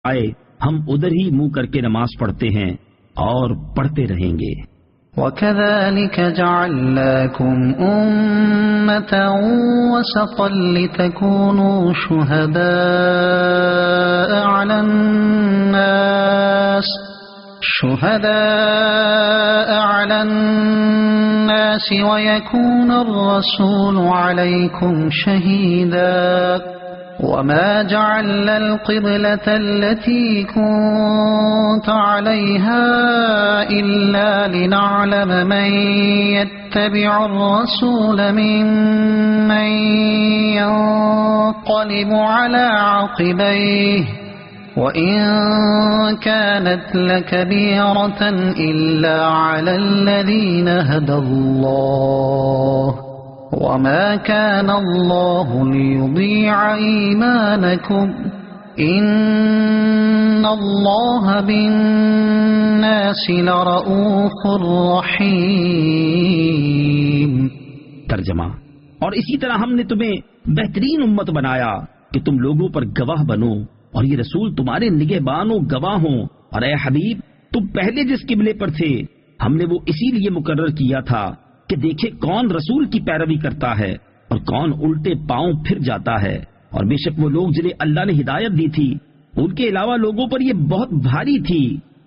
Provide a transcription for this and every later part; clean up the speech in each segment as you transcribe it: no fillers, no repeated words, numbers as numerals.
آئے ہم ادھر ہی منہ کر کے نماز پڑھتے ہیں اور پڑھتے رہیں گے۔ وَكَذَلِكَ جَعَلْنَاكُمْ أُمَّةً وَسَطًا لِتَكُونُوا شُهَدَاءَ عَلَى النَّاسِ وَيَكُونَ الرَّسُولُ عَلَيْكُمْ شَهِيدًا وَمَا جَعَلْنَا الْقِبْلَةَ الَّتِي كُنتَ عَلَيْهَا إِلَّا لِنَعْلَمَ مَن يَتَّبِعُ الرَّسُولَ مِمَّن يَنقَلِبُ عَلَى عَقِبَيْهِ وَإِن كَانَتْ لَكَبِيرَةً إِلَّا عَلَى الَّذِينَ هَدَى اللَّهُ وَمَا كَانَ اللَّهُ لِيُضِيعَ إِيمَانَكُمْ إِنَّ اللَّهَ بِالنَّاسِ لَرَءُوفٌ رَحِيمٌ۔ ترجمہ: اور اسی طرح ہم نے تمہیں بہترین امت بنایا کہ تم لوگوں پر گواہ بنو اور یہ رسول تمہارے نگہبان و گواہ ہوں۔ اور اے حبیب، تم پہلے جس قبلے پر تھے ہم نے وہ اسی لیے مقرر کیا تھا کہ دیکھے کون رسول کی پیروی کرتا ہے اور کون الٹے پاؤں پھر جاتا ہے۔ اور بے شک وہ لوگ جنہیں اللہ نے ہدایت دی تھی ان کے علاوہ لوگوں پر یہ بہت بھاری تھی،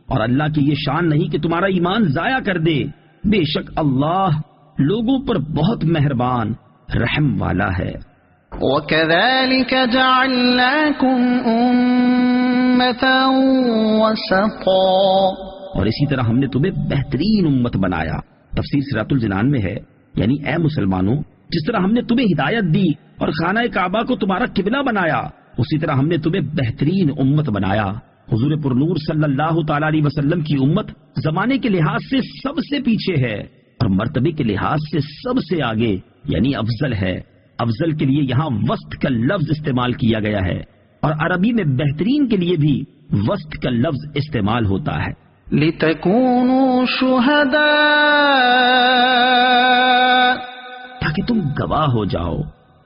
اور اللہ کی یہ شان نہیں کہ تمہارا ایمان ضائع کر دے۔ بے شک اللہ لوگوں پر بہت مہربان رحم والا ہے۔ وَكَذَلِكَ جَعَلْنَاكُمْ أُمَّةً وَسَطًا، اور اسی طرح ہم نے تمہیں بہترین امت بنایا۔ تفسیر سورۃ الجنان میں ہے، یعنی اے مسلمانوں، جس طرح ہم نے تمہیں ہدایت دی اور خانہ کعبہ کو تمہارا قبلہ بنایا، اسی طرح ہم نے تمہیں بہترین امت بنایا۔ حضور پرنور صلی اللہ تعالی علیہ وسلم کی امت زمانے کے لحاظ سے سب سے پیچھے ہے اور مرتبے کے لحاظ سے سب سے آگے، یعنی افضل ہے۔ افضل کے لیے یہاں وسط کا لفظ استعمال کیا گیا ہے، اور عربی میں بہترین کے لیے بھی وسط کا لفظ استعمال ہوتا ہے۔ لِتَكُونُوا شُهَدَاءَ، تاکہ تم گواہ ہو جاؤ۔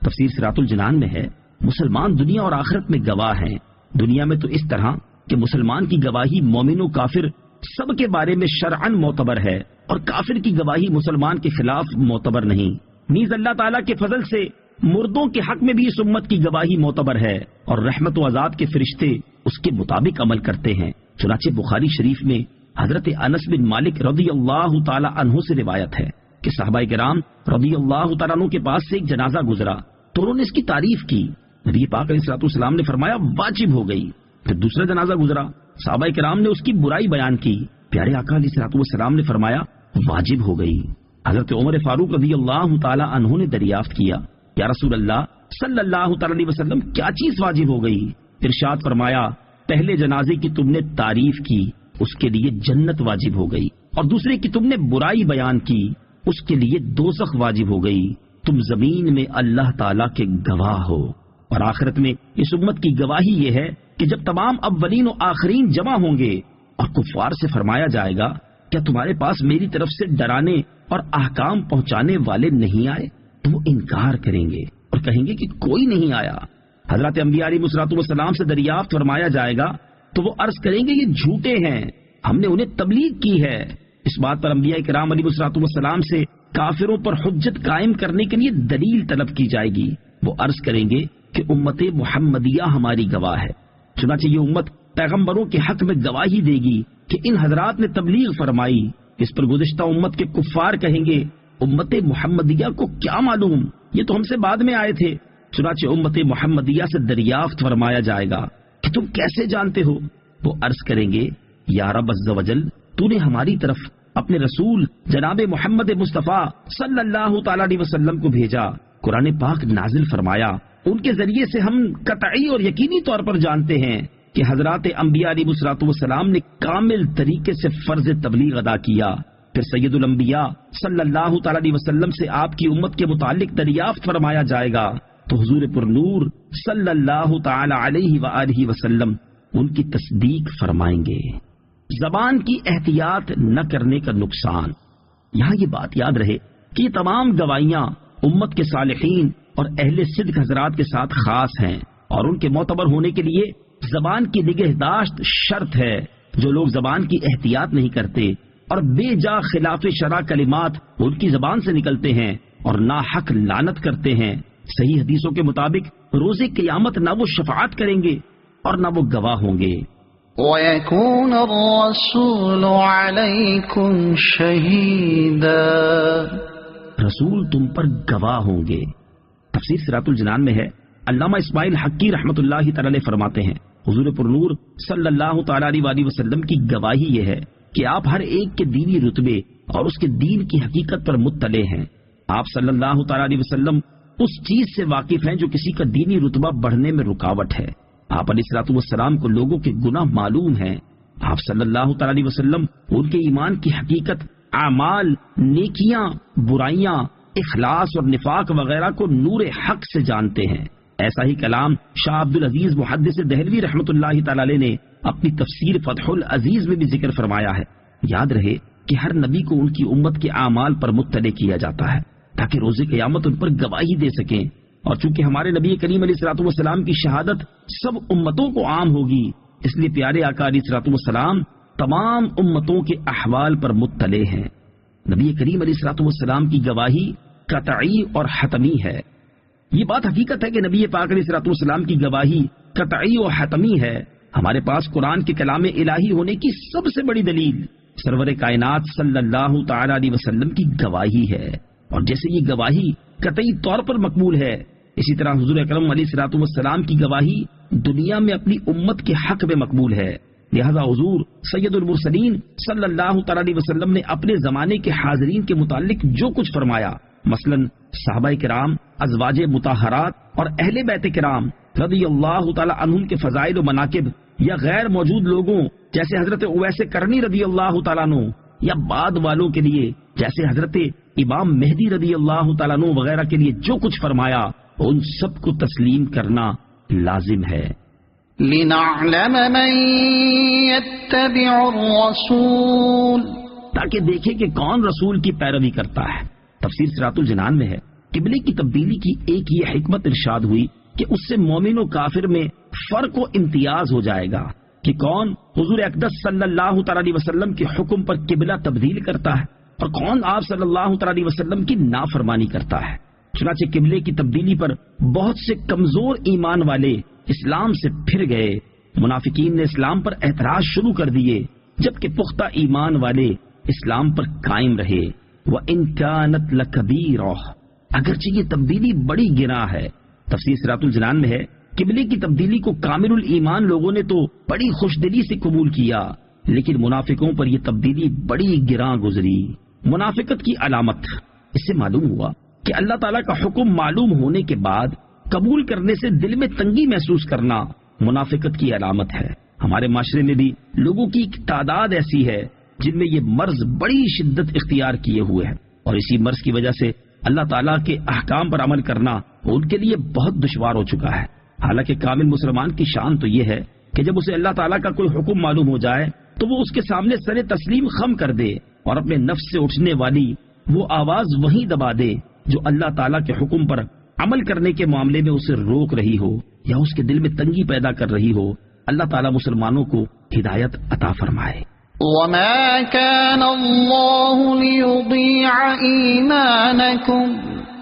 تفسیر سورۃ الجنان میں ہے، مسلمان دنیا اور آخرت میں گواہ ہیں۔ دنیا میں تو اس طرح کہ مسلمان کی گواہی مومن و کافر سب کے بارے میں شرعاً معتبر ہے، اور کافر کی گواہی مسلمان کے خلاف معتبر نہیں۔ نیز اللہ تعالیٰ کے فضل سے مردوں کے حق میں بھی اس امت کی گواہی معتبر ہے، اور رحمت و عذاب کے فرشتے اس کے مطابق عمل کرتے ہیں۔ چنانچہ بخاری شریف میں حضرت انس بن مالک رضی اللہ تعالی عنہ سے روایت ہے کہ صحابہ کرام رضی اللہ تعالیٰ عنہ کے پاس سے ایک جنازہ گزرا تو انہوں نے اس کی تعریف کی۔ نبی پاک علیہ الصلوۃ والسلام نے فرمایا واجب ہو گئی۔ پھر دوسرا جنازہ گزرا، صحابہ کرام نے اس کی برائی بیان کی۔ پیارے آقا علیہ الصلوۃ والسلام نے فرمایا واجب ہو گئی۔ حضرت عمر فاروق رضی اللہ تعالی عنہ نے دریافت کیا، یا رسول اللہ صلی اللہ تعالی علیہ وسلم کیا چیز واجب ہو گئی؟ ارشاد فرمایا پہلے جنازے کی تم نے تعریف کی، اس کے لیے جنت واجب ہو گئی، اور دوسرے کی تم نے برائی بیان کی، اس کے لیے دوزخ واجب ہو گئی۔ تم زمین میں اللہ تعالیٰ کے گواہ ہو۔ اور آخرت میں اس امت کی گواہی یہ ہے کہ جب تمام اولین و آخرین جمع ہوں گے اور کفار سے فرمایا جائے گا کیا تمہارے پاس میری طرف سے ڈرانے اور احکام پہنچانے والے نہیں آئے؟ تو وہ انکار کریں گے اور کہیں گے کہ کوئی نہیں آیا۔ حضرت انبیاء علیہ الصلوۃ والسلام سے دریافت فرمایا جائے گا تو وہ عرض کریں گے یہ جھوٹے ہیں، ہم نے انہیں تبلیغ کی ہے۔ اس بات پر انبیاء کرام علیہ الصلوۃ والسلام سے کافروں پر حجت قائم کرنے کے لیے دلیل طلب کی جائے گی۔ وہ عرض کریں گے کہ امت محمدیہ ہماری گواہ ہے۔ چنانچہ یہ امت پیغمبروں کے حق میں گواہی دے گی کہ ان حضرات نے تبلیغ فرمائی۔ اس پر گزشتہ امت کے کفار کہیں گے امت محمدیہ کو کیا معلوم، یہ تو ہم سے بعد میں آئے تھے۔ چنانچہ امت محمدیہ سے دریافت فرمایا جائے گا کہ تم کیسے جانتے ہو؟ وہ عرض کریں گے یا رب عز و جل، تو نے ہماری طرف اپنے رسول جناب محمد مصطفیٰ صلی اللہ تعالی علیہ وسلم کو بھیجا، قرآن پاک نازل فرمایا، ان کے ذریعے سے ہم قطعی اور یقینی طور پر جانتے ہیں کہ حضرات انبیاء علیہ الصلوۃ والسلام نے کامل طریقے سے فرض تبلیغ ادا کیا۔ پھر سید الانبیاء صلی اللہ تعالی علیہ وسلم سے آپ کی امت کے متعلق دریافت فرمایا جائے گا تو حضور پر نور صلی اللہ تعالی علیہ وآلہ وسلم ان کی تصدیق فرمائیں گے۔ زبان کی احتیاط نہ کرنے کا نقصان۔ یہاں یہ بات یاد رہے کہ یہ تمام گواہیاں امت کے صالحین اور اہل صدق حضرات کے ساتھ خاص ہیں، اور ان کے معتبر ہونے کے لیے زبان کی نگہداشت شرط ہے. جو لوگ زبان کی احتیاط نہیں کرتے اور بے جا خلاف شرع کلمات ان کی زبان سے نکلتے ہیں اور ناحق لعنت کرتے ہیں، صحیح حدیثوں کے مطابق روز قیامت نہ وہ شفاعت کریں گے اور نہ وہ گواہ ہوں گے. وَيَكُونَ الرَّسُولُ عَلَيْكُمْ شَهِيدًا. رسول تم پر گواہ ہوں گے. تفسیر صراط الجنان میں ہے، علامہ اسماعیل حقی رحمۃ اللہ تعالی علیہ فرماتے ہیں حضور پرنور صلی اللہ تعالی علیہ وسلم کی گواہی یہ ہے کہ آپ ہر ایک کے دینی رتبے اور اس کے دین کی حقیقت پر مطلع ہیں. آپ صلی اللہ تعالی علیہ وسلم اس چیز سے واقف ہیں جو کسی کا دینی رتبہ بڑھنے میں رکاوٹ ہے. آپ علیہ الصلوۃ والسلام کو لوگوں کے گناہ معلوم ہیں. آپ صلی اللہ تعالی علیہ وسلم ان کے ایمان کی حقیقت، اعمال، نیکیاں، برائیاں، اخلاص اور نفاق وغیرہ کو نور حق سے جانتے ہیں. ایسا ہی کلام شاہ عبد العزیز محدث دہلوی رحمۃ اللہ تعالی علیہ نے اپنی تفسیر فتح العزیز میں بھی ذکر فرمایا ہے. یاد رہے کہ ہر نبی کو ان کی امت کے اعمال پر مطلع کیا جاتا ہے تاکہ روز قیامت ان پر گواہی دے سکیں. اور چونکہ ہمارے نبی کریم علیہ الصلوۃ والسلام کی شہادت سب امتوں کو عام ہوگی، اس لیے پیارے آقا علیہ الصلوۃ والسلام تمام امتوں کے احوال پر مطلع ہیں. نبی کریم علیہ الصلوۃ والسلام کی گواہی قطعی اور حتمی ہے. یہ بات حقیقت ہے کہ نبی پاک علیہ الصلوۃ والسلام کی گواہی قطعی و حتمی ہے. ہمارے پاس قرآن کے کلام الہی ہونے کی سب سے بڑی دلیل سرور کائنات صلی اللہ تعالی علیہ وسلم کی گواہی ہے. اور جیسے یہ گواہی قطعی طور پر مقبول ہے، اسی طرح حضور اکرم علیہ الصلوۃ والسلام کی گواہی دنیا میں اپنی امت کے حق میں مقبول ہے. لہذا حضور سید المرسلین صلی اللہ تعالی علیہ وسلم نے اپنے زمانے کے حاضرین کے متعلق جو کچھ فرمایا، مثلا صحابہ کرام، ازواج مطہرات اور اہل بیت کرام رضی اللہ تعالی عنہم کے فضائل و مناقب، یا غیر موجود لوگوں جیسے حضرت اویس کرنی رضی اللہ تعالیٰ عنہ، یا بعد والوں کے لیے جیسے حضرت امام مہدی رضی اللہ تعالیٰ عنہ وغیرہ کے لیے جو کچھ فرمایا ان سب کو تسلیم کرنا لازم ہے. لِنَعْلَمَ مَن يَتَّبِعُ الرَّسُولَ. تاکہ دیکھے کہ کون رسول کی پیروی کرتا ہے. تفسیر صراط الجنان میں ہے قبلے کی تبدیلی کی ایک یہ حکمت ارشاد ہوئی کہ اس سے مومن و کافر میں فرق و امتیاز ہو جائے گا کہ کون حضور اقدس صلی اللہ تعالی علیہ وسلم کے حکم پر قبلہ تبدیل کرتا ہے اور کون آپ صلی اللہ تعالی علیہ وسلم کی نافرمانی کرتا ہے. چنانچہ قبلے کی تبدیلی پر بہت سے کمزور ایمان والے اسلام سے پھر گئے. منافقین نے اسلام پر اعتراض شروع کر دیے، جبکہ پختہ ایمان والے اسلام پر قائم رہے. وَإِن كَانَتْ لَكَبِيرَةٌ. اگرچہ یہ تبدیلی بڑی گناہ ہے. تفسیر صراط الجنان میں ہے قبلے کی تبدیلی کو کامل الایمان لوگوں نے تو بڑی خوش دلی سے قبول کیا، لیکن منافقوں پر یہ تبدیلی بڑی گراں گزری. منافقت کی علامت اس سے معلوم ہوا کہ اللہ تعالیٰ کا حکم معلوم ہونے کے بعد قبول کرنے سے دل میں تنگی محسوس کرنا منافقت کی علامت ہے. ہمارے معاشرے میں بھی لوگوں کی ایک تعداد ایسی ہے جن میں یہ مرض بڑی شدت اختیار کیے ہوئے ہے، اور اسی مرض کی وجہ سے اللہ تعالیٰ کے احکام پر عمل کرنا ان کے لیے بہت دشوار ہو چکا ہے. حالانکہ کامل مسلمان کی شان تو یہ ہے کہ جب اسے اللہ تعالیٰ کا کوئی حکم معلوم ہو جائے تو وہ اس کے سامنے سر تسلیم خم کر دے اور اپنے نفس سے اٹھنے والی وہ آواز وہیں دبا دے جو اللہ تعالیٰ کے حکم پر عمل کرنے کے معاملے میں اسے روک رہی ہو یا اس کے دل میں تنگی پیدا کر رہی ہو. اللہ تعالیٰ مسلمانوں کو ہدایت عطا فرمائے. وَمَا كَانَ اللَّهُ لِيُضِيعَ إِيمَانَكُمْ.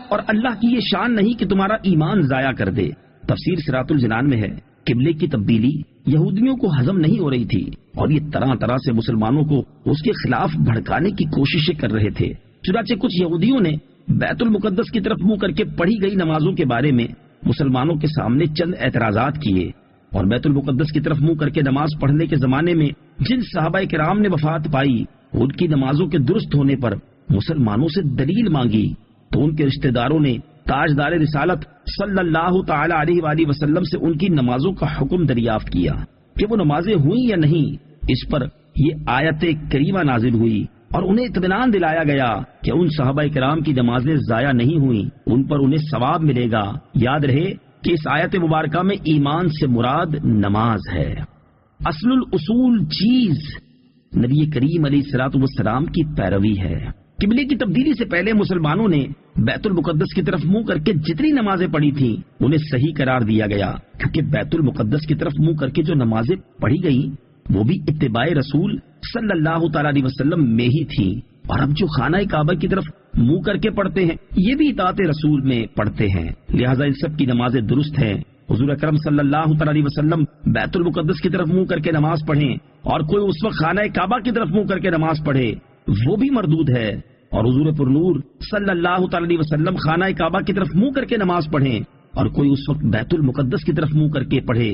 اور اللہ کی یہ شان نہیں کہ تمہارا ایمان ضائع کر دے. تفسیر صراط الجنان میں ہے قبلے کی تبدیلی یہودیوں کو ہضم نہیں ہو رہی تھی اور یہ طرح طرح سے مسلمانوں کو اس کے خلاف بھڑکانے کی کوششیں کر رہے تھے. چنانچہ کچھ یہودیوں نے بیت المقدس کی طرف منہ کر کے پڑھی گئی نمازوں کے بارے میں مسلمانوں کے سامنے چند اعتراضات کیے، اور بیت المقدس کی طرف منہ کر کے نماز پڑھنے کے زمانے میں جن صحابہ کرام نے وفات پائی ان کی نمازوں کے درست ہونے پر مسلمانوں سے دلیل مانگی. تو ان کے رشتہ داروں نے تاجدار رسالت صلی اللہ تعالی علیہ وآلہ وسلم سے ان کی نمازوں کا حکم دریافت کیا کہ وہ نمازیں ہوئیں یا نہیں. اس پر یہ آیت کریمہ نازل ہوئی اور انہیں اطمینان دلایا گیا کہ ان صحابہ کرام کی نمازیں ضائع نہیں ہوئیں، ان پر انہیں ثواب ملے گا. یاد رہے کہ اس آیت مبارکہ میں ایمان سے مراد نماز ہے. اصل الاصول چیز نبی کریم علیہ الصلوۃ والسلام کی پیروی ہے. قبلے کی تبدیلی سے پہلے مسلمانوں نے بیت المقدس کی طرف منہ کر کے جتنی نمازیں پڑھی تھیں انہیں صحیح قرار دیا گیا، کیونکہ بیت المقدس کی طرف منہ کر کے جو نمازیں پڑھی گئیں وہ بھی اتباع رسول صلی اللہ تعالی علیہ وسلم میں ہی تھیں، اور اب جو خانہ کعبہ کی طرف منہ کر کے پڑھتے ہیں یہ بھی اطاعت رسول میں پڑھتے ہیں، لہٰذا ان سب کی نمازیں درست ہیں۔ حضور اکرم صلی اللہ تعالی علیہ وسلم بیت المقدس کی طرف منہ کر کے نماز پڑھیں اور کوئی اس وقت خانہ کعبہ کی طرف منہ کر کے نماز پڑھے وہ بھی مردود ہے، اور حضور پر نور صلی اللہ تعالی علیہ وسلم خانہ کعبہ کی طرف منہ کر کے نماز پڑھیں اور کوئی اس وقت بیت المقدس کی طرف منہ کر کے پڑھے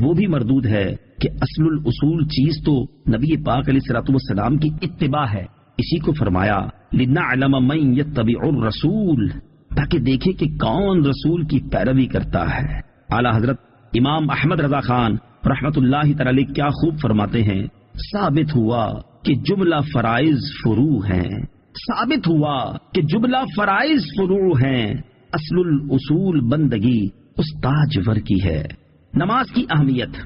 وہ بھی مردود ہے، کہ اصل الاصول چیز تو نبی پاک علیہ الصلوۃ والسلام کی اتباع ہے۔ اسی کو فرمایا لنعلم من یتبع الرسول، تاکہ دیکھے کہ کون رسول کی پیروی کرتا ہے۔ اعلی حضرت امام احمد رضا خان رحمت اللہ تعالی کیا خوب فرماتے ہیں، ثابت ہوا کہ جملہ فرائض فروع ہیں، ثابت ہوا کہ جملہ فرائض فروع ہیں، اصل الاصول بندگی استاج ور کی ہے۔ نماز کی اہمیت،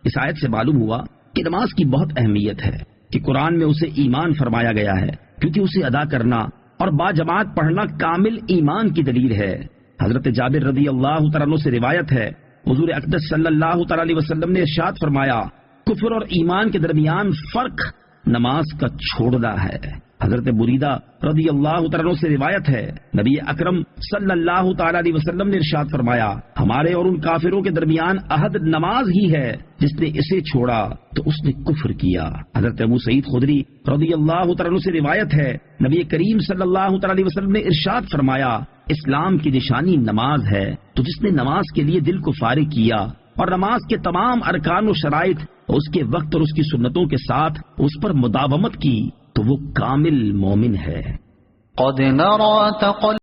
اس آیت سے معلوم ہوا کہ نماز کی بہت اہمیت ہے، کہ قرآن میں اسے ایمان فرمایا گیا ہے، کیونکہ اسے ادا کرنا اور باجماعت پڑھنا کامل ایمان کی دلیل ہے۔ حضرت جابر رضی اللہ تعالیٰ عنہ سے روایت ہے، حضور اقدس صلی اللہ تعالی علیہ وسلم نے ارشاد فرمایا، کفر اور ایمان کے درمیان فرق نماز کا چھوڑنا ہے۔ حضرت بریدہ رضی اللہ تعالیٰ عنہ سے روایت ہے، نبی اکرم صلی اللہ تعالی علیہ وسلم نے ارشاد فرمایا، ہمارے اور ان کافروں کے درمیان عہد نماز ہی ہے، جس نے اسے چھوڑا تو اس نے کفر کیا۔ حضرت ابو سعید خدری رضی اللہ تعالیٰ عنہ سے روایت ہے، نبی کریم صلی اللہ تعالی علیہ وسلم نے ارشاد فرمایا، اسلام کی نشانی نماز ہے، تو جس نے نماز کے لیے دل کو فارغ کیا اور نماز کے تمام ارکان و شرائط اس کے وقت اور اس کی سنتوں کے ساتھ اس پر مداومت کی تو وہ کامل مومن ہے۔ قد نرى